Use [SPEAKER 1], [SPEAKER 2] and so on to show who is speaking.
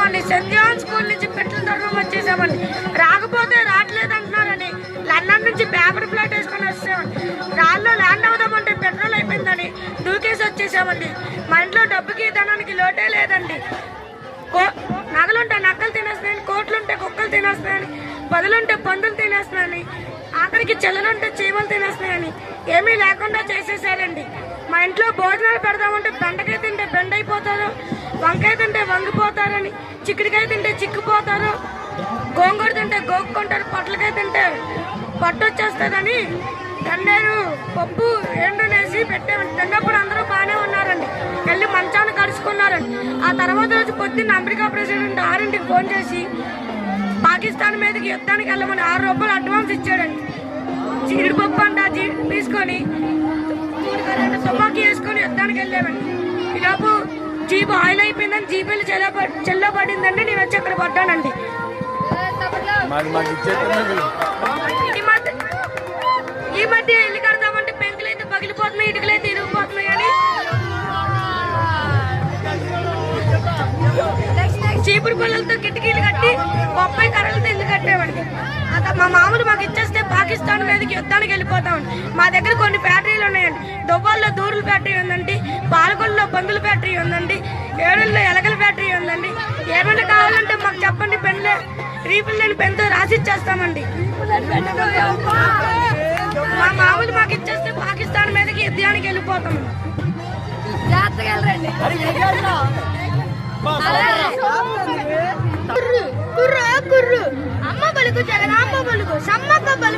[SPEAKER 1] వచ్చేసామండి. Cent John school నుంచి petrol దొరకడం వచ్చేసామండి. రాకపోతే రావట్లేదు అంటున్నారని లండన్ నుంచి పేపర్ ప్లేట్ వేసుకొని వచ్చామండి. రాళ్ళు ల్యాండ్ అవుదామంటే పెట్రోల్ అయిపోయిందని దూకేసి వచ్చేసామండి. మా ఇంట్లో డబ్బుకి ధనానికి లోటే లేదండి. నగలుంటే నక్కలు తినేస్తున్నాయని, కోట్లుంటే కుక్కలు తినేస్తున్నాయని, బదులుంటే పందులు తినేస్తున్నాయని, ఆఖరికి చెల్లలుంటే చీమలు తినేస్తున్నాయని ఏమీ లేకుండా చేసేసారండి. మా ఇంట్లో భోజనాలు పెడదామంటే బెండకాయ తింటే బెండ అయిపోతారు, వంకాయ తింటే వంగిపోతారని, చిక్కుడికాయ తింటే చిక్కుపోతారు, గోంగూర తింటే గోక్కుంటారు, పొట్లకాయ తింటే పొట్టు వచ్చేస్తుందని గన్నేరు పప్పు ఎండునేసి పెట్టామండి. తిన్నప్పుడు అందరూ బాగానే ఉన్నారండి. వెళ్ళి మంచాన్ని కలుసుకున్నారండి. ఆ తర్వాత రోజు పొద్దున్న అమెరికా ప్రెసిడెంట్ 6ంటికి ఫోన్ చేసి పాకిస్తాన్ మీదకి యుద్ధానికి వెళ్ళమని 6 రూపాయలు అడ్వాన్స్ ఇచ్చాడండి. జీడిపప్పు అంట తీసుకొని తుపాకీ వేసుకొని యుద్ధానికి వెళ్ళామండి. ఈలోపు జీప్ ఆయిల్ అయిపోయిందని జీప్ వెళ్ళి చెల్లో పడిందండి. నేను వచ్చి అక్కడ పడ్డానండి. ఈ మధ్య ఇల్లు కడతామంటే పెంకులు అయితే పగిలిపోతున్నాయి, ఇటుకలు అయితే ఇరిగిపోతున్నాయి అని చీపురు పళ్ళతో కిటికీలు కట్టి 30 కర్రలతో ఇల్లు కట్టామండి. మా మామూలు మాకు ఇచ్చేస్తే పాకిస్తాన్ మీదకి యుద్ధానికి వెళ్ళిపోతామండి. మా దగ్గర కొన్ని ఫ్యాక్టరీలు ఉన్నాయండి. దువ్వాల్లో దూరుల ఫ్యాక్టరీ ఉందండి, పాలకొల్లో పందుల ఫ్యాక్టరీ ఉందండి, ఏడుల్లో ఎలకల ఫ్యాక్టరీ ఉందండి. ఏమైనా కావాలంటే మాకు చెప్పండి, పెన్లే రీఫిల్ లేని పెన్తో రాసిచ్చేస్తామండి. మా మామూలు మాకు ఇచ్చేస్తే పాకిస్తాన్ మీదకి యుద్ధానికి వెళ్ళిపోతామండి. కుర్రు కుర్రు అమ్మ బలుగు జగనాంబ బలుగు సమ్మక్క బలుగు